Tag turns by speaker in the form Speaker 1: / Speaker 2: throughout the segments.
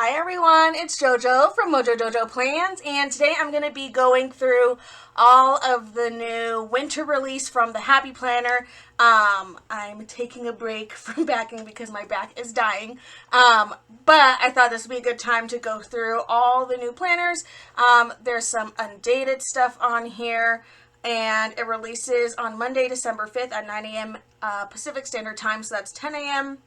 Speaker 1: Hi everyone, it's JoJo from Mojo Dojo Plans, and today I'm going to be going through all of the new winter release from the Happy Planner. I'm taking a break from backing because my back is dying, but I thought this would be a good time to go through all the new planners. There's some undated stuff on here, and it releases on Monday, December 5th at 9 a.m. Pacific Standard Time, so that's 10 a.m.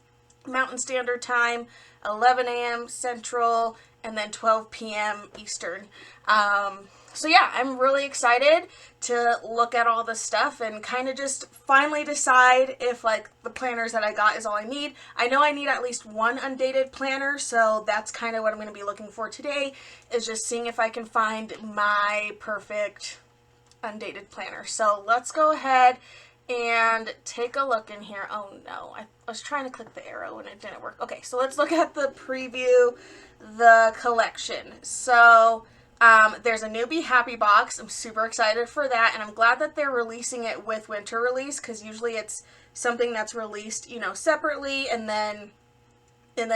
Speaker 1: Mountain Standard Time, 11 a.m. Central, and then 12 p.m. Eastern. So yeah, I'm really excited to look at all this stuff and kind of just finally decide if like the planners that I got is all I need. I know I need at least one undated planner, so that's kind of what I'm going to be looking for today, is just seeing if I can find my perfect undated planner. So let's go ahead and take a look in here. Oh no, I was trying to click the arrow and it didn't work. Okay, so let's look at the preview, the collection. So there's a newbie happy box. I'm super excited for that, and I'm glad that they're releasing it with winter release, because usually it's something that's released, separately, and then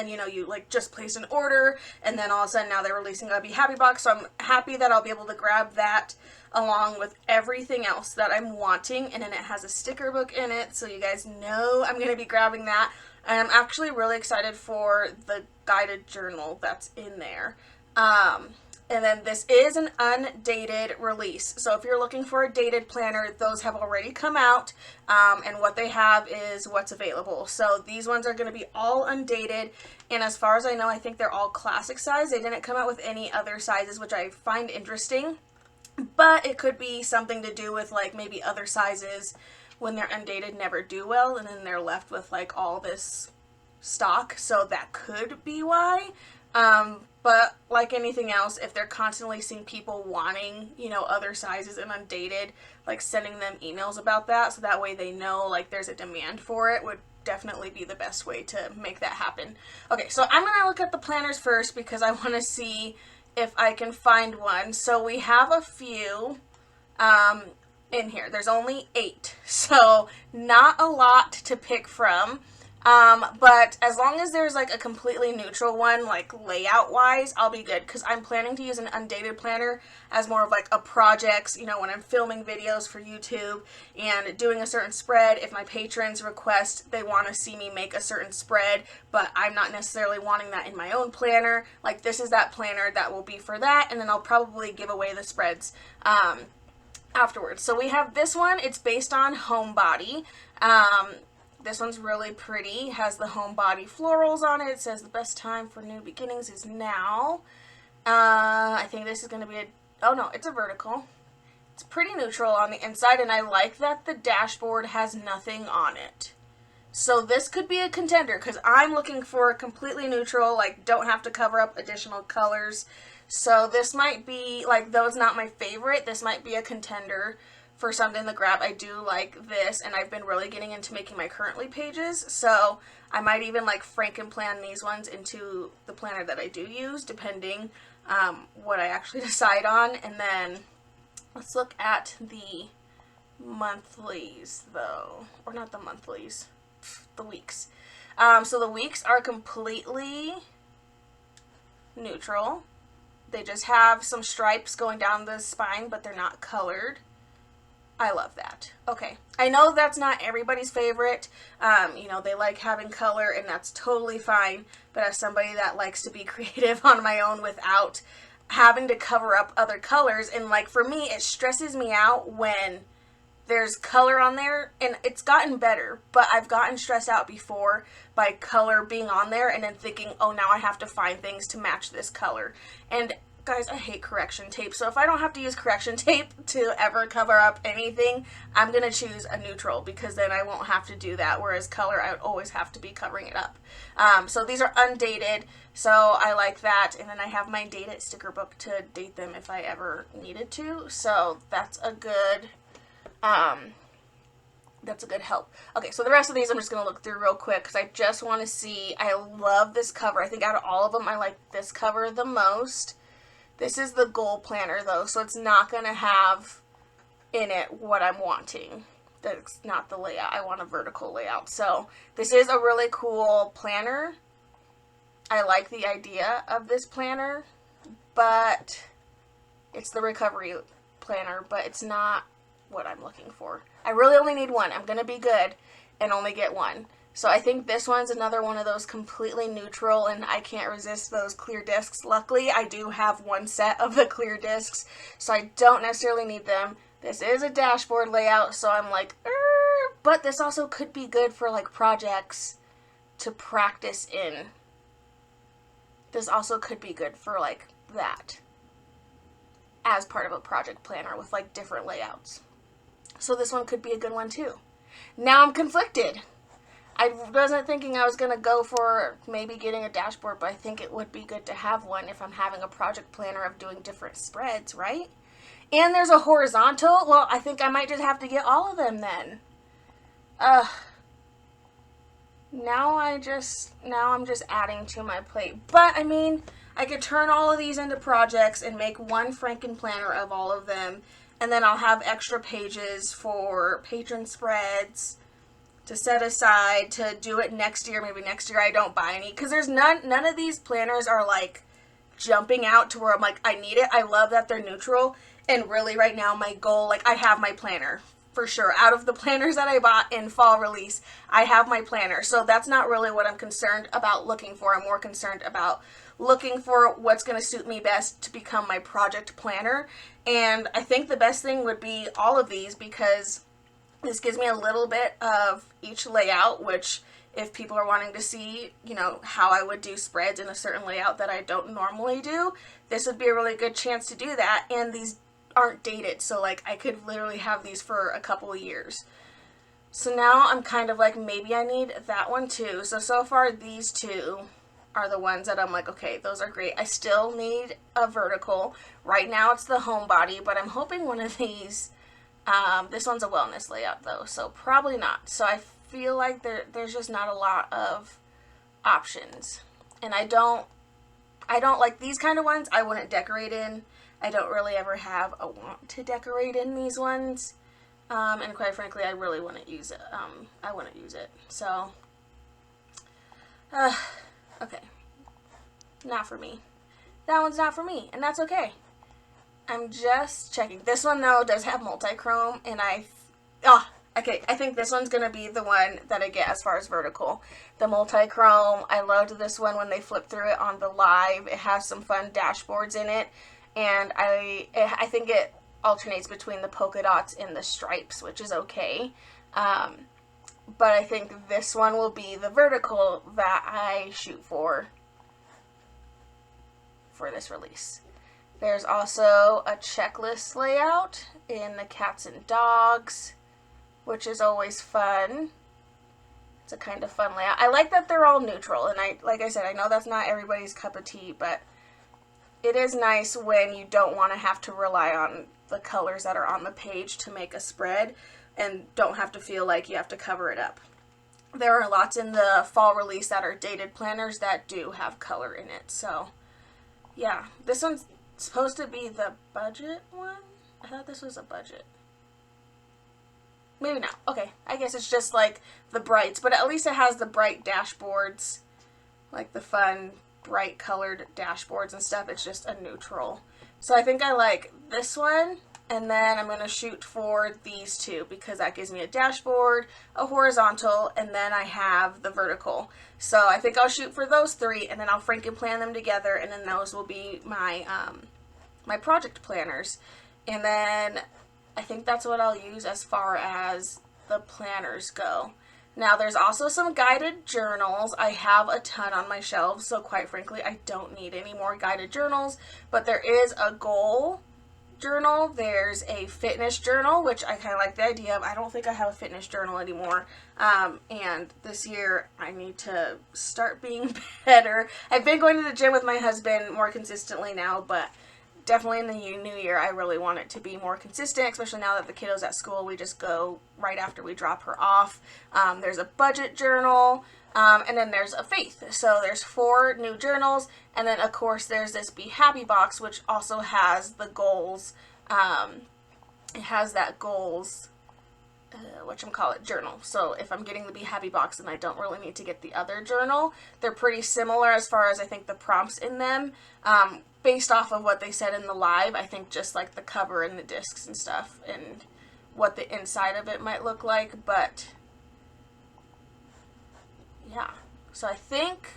Speaker 1: you like just place an order, and then all of a sudden now they're releasing a Be Happy box. So I'm happy that I'll be able to grab that along with everything else that I'm wanting. And then it has a sticker book in it, so you guys know I'm going to be grabbing that. And I'm actually really excited for the guided journal that's in there. And then this is an undated release. So if you're looking for a dated planner, those have already come out. And what they have is what's available. So these ones are going to be all undated. And as far as I know, I think they're all classic size. They didn't come out with any other sizes, which I find interesting. But it could be something to do with like maybe other sizes when they're undated never do well. And then they're left with like all this stock. So that could be why. But like anything else, if they're constantly seeing people wanting, other sizes and undated, like sending them emails about that, so that way they know like there's a demand for it, would definitely be the best way to make that happen. Okay, so I'm going to look at the planners first because I want to see if I can find one. So we have a few in here. There's only 8, so not a lot to pick from. But as long as there's like a completely neutral one, like layout wise, I'll be good, because I'm planning to use an undated planner as more of like a projects, when I'm filming videos for YouTube and doing a certain spread. If my patrons request, they want to see me make a certain spread, but I'm not necessarily wanting that in my own planner, like this is that planner that will be for that, and then I'll probably give away the spreads afterwards. So we have this one. It's based on Homebody. This one's really pretty, has the Homebody florals on it. It says the best time for new beginnings is now. I think this is going to be oh no, it's a vertical. It's pretty neutral on the inside, and I like that the dashboard has nothing on it. So this could be a contender, because I'm looking for a completely neutral, like don't have to cover up additional colors. So this might be, like, though it's not my favorite, this might be a contender for something to grab. I do like this, and I've been really getting into making my currently pages, so I might even like Frankenplan these ones into the planner that I do use, depending what I actually decide on. And then let's look at the monthlies though, or not the monthlies, the weeks. So the weeks are completely neutral. They just have some stripes going down the spine, but they're not colored. I love that. Okay, I know that's not everybody's favorite. They like having color, and that's totally fine. But as somebody that likes to be creative on my own without having to cover up other colors, and like for me, it stresses me out when there's color on there, and it's gotten better, but I've gotten stressed out before by color being on there and then thinking, oh, now I have to find things to match this color. And guys, I hate correction tape, so if I don't have to use correction tape to ever cover up anything, I'm going to choose a neutral, because then I won't have to do that, whereas color, I would always have to be covering it up. So these are undated, so I like that, and then I have my date it sticker book to date them if I ever needed to, so that's a good help. Okay, so the rest of these I'm just going to look through real quick, because I just want to see. I love this cover. I think out of all of them, I like this cover the most. This is the goal planner though, so it's not going to have in it what I'm wanting. That's not the layout. I want a vertical layout. So this is a really cool planner. I like the idea of this planner, but it's the recovery planner, but it's not what I'm looking for. I really only need one. I'm going to be good and only get one. So I think this one's another one of those completely neutral, and I can't resist those clear discs. Luckily, I do have one set of the clear discs, so I don't necessarily need them. This is a dashboard layout, so I'm like, but this also could be good for like projects to practice in. This also could be good for like that as part of a project planner with like different layouts. So this one could be a good one too. Now I'm conflicted. I wasn't thinking I was going to go for maybe getting a dashboard, but I think it would be good to have one if I'm having a project planner of doing different spreads, right? And there's a horizontal. Well, I think I might just have to get all of them then. Now I'm just adding to my plate. But I mean, I could turn all of these into projects and make one Franken planner of all of them, and then I'll have extra pages for patron spreads to set aside to do it next year. Maybe next year I don't buy any, because there's none of these planners are like jumping out to where I'm like, I need it. I love that they're neutral, and really right now my goal, like, I have my planner for sure. Out of the planners that I bought in fall release, I have my planner. So that's not really what I'm concerned about looking for. I'm more concerned about looking for what's going to suit me best to become my project planner. And I think the best thing would be all of these, because this gives me a little bit of each layout, which if people are wanting to see, you know, how I would do spreads in a certain layout that I don't normally do, this would be a really good chance to do that. And these aren't dated, so like I could literally have these for a couple of years. So now I'm kind of like, maybe I need that one too. So far these two are the ones that I'm like, okay, those are great. I still need a vertical. Right now it's the home body, but I'm hoping one of these, this one's a wellness layout though, so probably not. So I feel like there's just not a lot of options, and I don't like these kind of ones. I wouldn't decorate in. I don't really ever have a want to decorate in these ones, and quite frankly I really wouldn't use it. I wouldn't use it. So okay, not for me. That one's not for me, and that's okay. I'm just checking. This one though does have multi-chrome, and okay, I think this one's going to be the one that I get as far as vertical. The multi-chrome, I loved this one when they flipped through it on the live. It has some fun dashboards in it, and I think it alternates between the polka dots and the stripes, which is okay. But I think this one will be the vertical that I shoot for this release. There's also a checklist layout in the cats and dogs, which is always fun. It's a kind of fun layout. I like that they're all neutral, and like I said, I know that's not everybody's cup of tea, but it is nice when you don't want to have to rely on the colors that are on the page to make a spread and don't have to feel like you have to cover it up. There are lots in the fall release that are dated planners that do have color in it. So yeah, this one's supposed to be the budget one. I thought this was a budget. Maybe not. Okay, I guess it's just like the brights, but at least it has the bright dashboards, like the fun bright colored dashboards and stuff. It's just a neutral. So I think I like this one, and then I'm going to shoot for these two because that gives me a dashboard, a horizontal, and then I have the vertical. So I think I'll shoot for those three, and then I'll Franken plan them together, and then those will be my my project planners. And then I think that's what I'll use as far as the planners go. Now there's also some guided journals. I have a ton on my shelves, so quite frankly I don't need any more guided journals, but there is a goal journal. There's a fitness journal, which I kind of like the idea of. I don't think I have a fitness journal anymore, and this year I need to start being better. I've been going to the gym with my husband more consistently now, but definitely in the new year, I really want it to be more consistent, especially now that the kiddo's at school. We just go right after we drop her off. There's a budget journal, and then there's a faith. So there's 4 new journals, and then of course there's this Be Happy box, which also has the goals. It has that goals journal. So if I'm getting the Be Happy box, then I don't really need to get the other journal. They're pretty similar as far as I think the prompts in them. Based off of what they said in the live, I think just like the cover and the discs and stuff and what the inside of it might look like. But yeah, so I think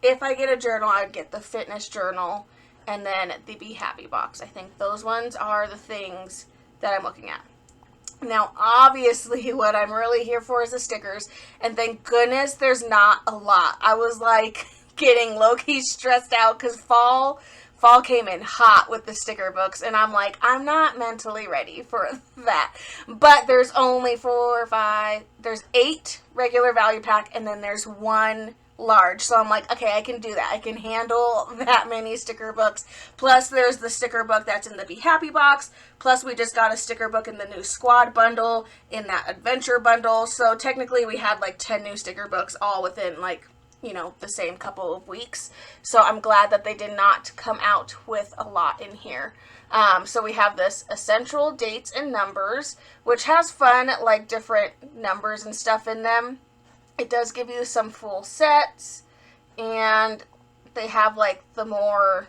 Speaker 1: if I get a journal, I'd get the fitness journal and then the Be Happy box. I think those ones are the things that I'm looking at. Now, obviously, what I'm really here for is the stickers, and thank goodness there's not a lot. I was, like, getting low-key stressed out because fall came in hot with the sticker books, and I'm like, I'm not mentally ready for that. But there's only there's 8 regular value pack, and then there's 1 large. So I'm like, okay, I can do that. I can handle that many sticker books. Plus there's the sticker book that's in the Be Happy box. Plus we just got a sticker book in the new squad bundle, in that adventure bundle. So technically we had like 10 new sticker books all within like, you know, the same couple of weeks. So I'm glad that they did not come out with a lot in here. So we have this essential dates and numbers, which has fun, like different numbers and stuff in them. It does give you some full sets, and they have like the more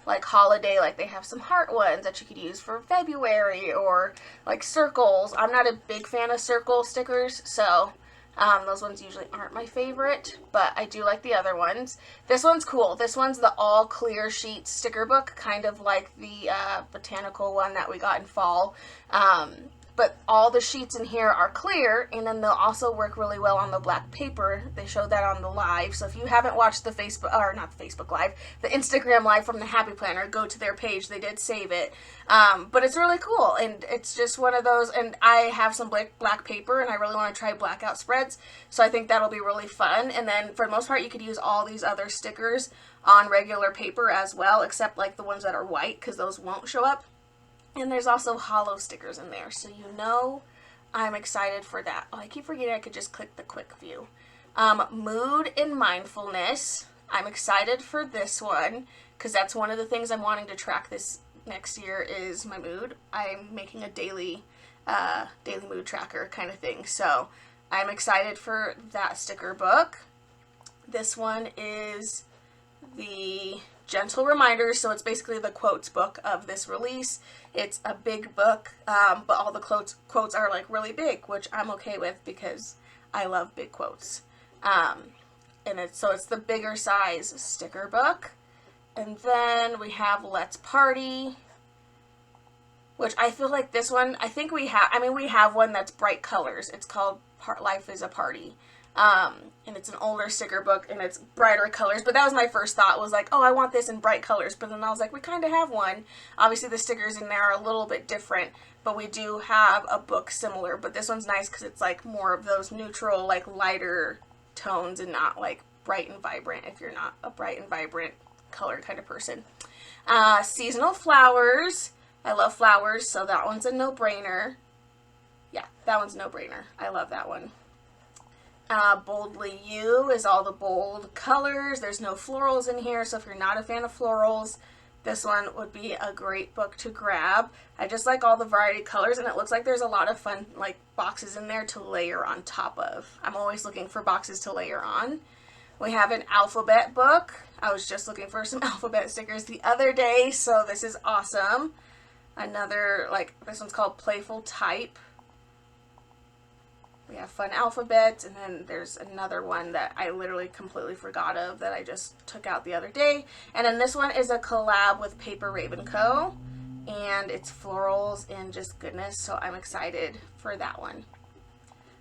Speaker 1: like holiday, like they have some heart ones that you could use for February, or like circles. I'm not a big fan of circle stickers, so those ones usually aren't my favorite, but I do like the other ones. This one's cool. This one's the all clear sheet sticker book, kind of like the botanical one that we got in fall. But all the sheets in here are clear, and then they'll also work really well on the black paper. They showed that on the live. So if you haven't watched the Facebook, or not the Facebook live, the Instagram live from the Happy Planner, go to their page. They did save it. But it's really cool, and it's just one of those, and I have some black paper, and I really want to try blackout spreads, so I think that'll be really fun. And then for the most part, you could use all these other stickers on regular paper as well, except like the ones that are white, because those won't show up. And there's also hollow stickers in there, so you know I'm excited for that. Oh, I keep forgetting I could just click the quick view. Mood and mindfulness. I'm excited for this one, because that's one of the things I'm wanting to track this next year is my mood. I'm making a daily mood tracker kind of thing, so I'm excited for that sticker book. This one is the gentle reminders, so it's basically the quotes book of this release. It's a big book, but all the quotes are like really big, which I'm okay with because I love big quotes. And it's the bigger size sticker book. And then we have Let's Party, which I feel like this one, I think we have one that's bright colors. It's called Life is a Party. And it's an older sticker book, and it's brighter colors, but that was my first thought, was like, oh, I want this in bright colors, but then I was like, we kind of have one. Obviously the stickers in there are a little bit different, but we do have a book similar, but this one's nice because it's like more of those neutral, like lighter tones, and not like bright and vibrant if you're not a bright and vibrant color kind of person. Seasonal flowers. I love flowers, so that one's a no-brainer. Yeah, that one's a no-brainer. I love that one. Boldly You is all the bold colors. There's no florals in here, so if you're not a fan of florals, this one would be a great book to grab. I just like all the variety of colors, and it looks like there's a lot of fun like boxes in there to layer on top of. I'm always looking for boxes to layer on. We have an alphabet book. I was just looking for some alphabet stickers the other day, so this is awesome. Another, like, this one's called Playful Type. We have fun alphabets, and then there's another one that I literally completely forgot of that I just took out the other day. And then this one is a collab with Paper Raven Co. And it's florals and just goodness, so I'm excited for that one.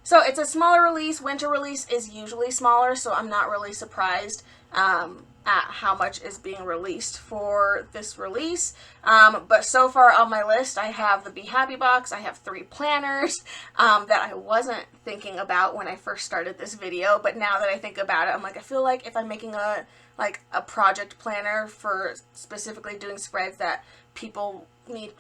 Speaker 1: So it's a smaller release. Winter release is usually smaller, so I'm not really surprised at how much is being released for this release. But so far on my list, I have the Be Happy box. I have 3 planners that I wasn't thinking about when I first started this video. But now that I think about it, I'm like, I feel like if I'm making a project planner for specifically doing spreads that people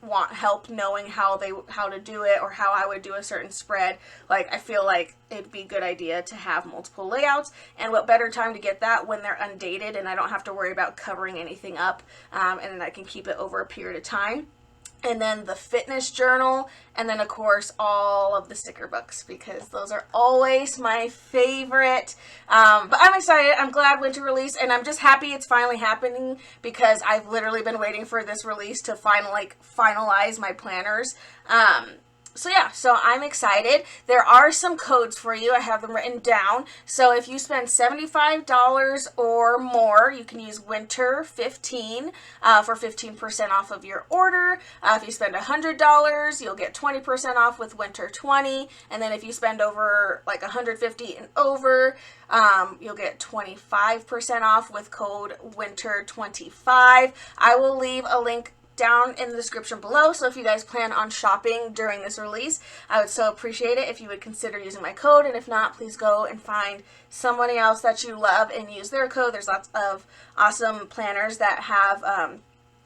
Speaker 1: want help knowing how to do it, or how I would do a certain spread, like I feel like it'd be a good idea to have multiple layouts. And what better time to get that when they're undated and I don't have to worry about covering anything up, and then I can keep it over a period of time. and then the fitness journal, and then of course all of the sticker books, because those are always my favorite. But I'm excited. I'm glad winter release, and I'm just happy it's finally happening, because I've literally been waiting for this release to finalize my planners. So yeah, so I'm excited. There are some codes for you. I have them written down. So if you spend $75 or more, you can use Winter 15 for 15% off of your order. If you spend $100, you'll get 20% off with Winter 20. And then if you spend over like $150 and over, you'll get 25% off with code Winter 25. I will leave a link down in the description below, so if you guys plan on shopping during this release, I would so appreciate it if you would consider using my code, and if not, please go and find somebody else that you love and use their code. There's lots of awesome planners that have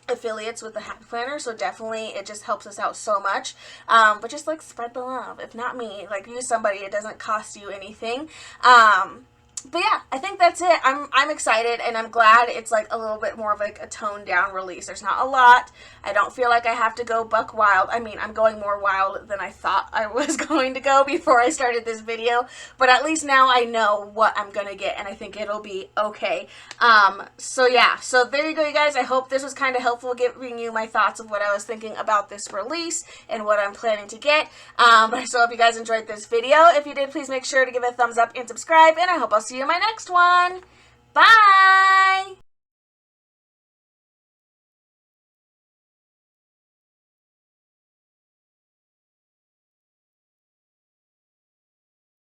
Speaker 1: affiliates with the Happy Planner, so definitely it just helps us out so much. But just like spread the love. If not me, like use somebody. It doesn't cost you anything. But yeah, I think that's it. I'm excited, and I'm glad it's like a little bit more of like a toned down release. There's not a lot. I don't feel like I have to go buck wild. I mean, I'm going more wild than I thought I was going to go before I started this video, but at least now I know what I'm gonna get, and I think it'll be okay. So yeah, so there you go, you guys. I hope this was kind of helpful, giving you my thoughts of what I was thinking about this release and what I'm planning to get. But I still hope you guys enjoyed this video. If you did, please make sure to give it a thumbs up and subscribe, and I hope I'll see you in my next one. Bye!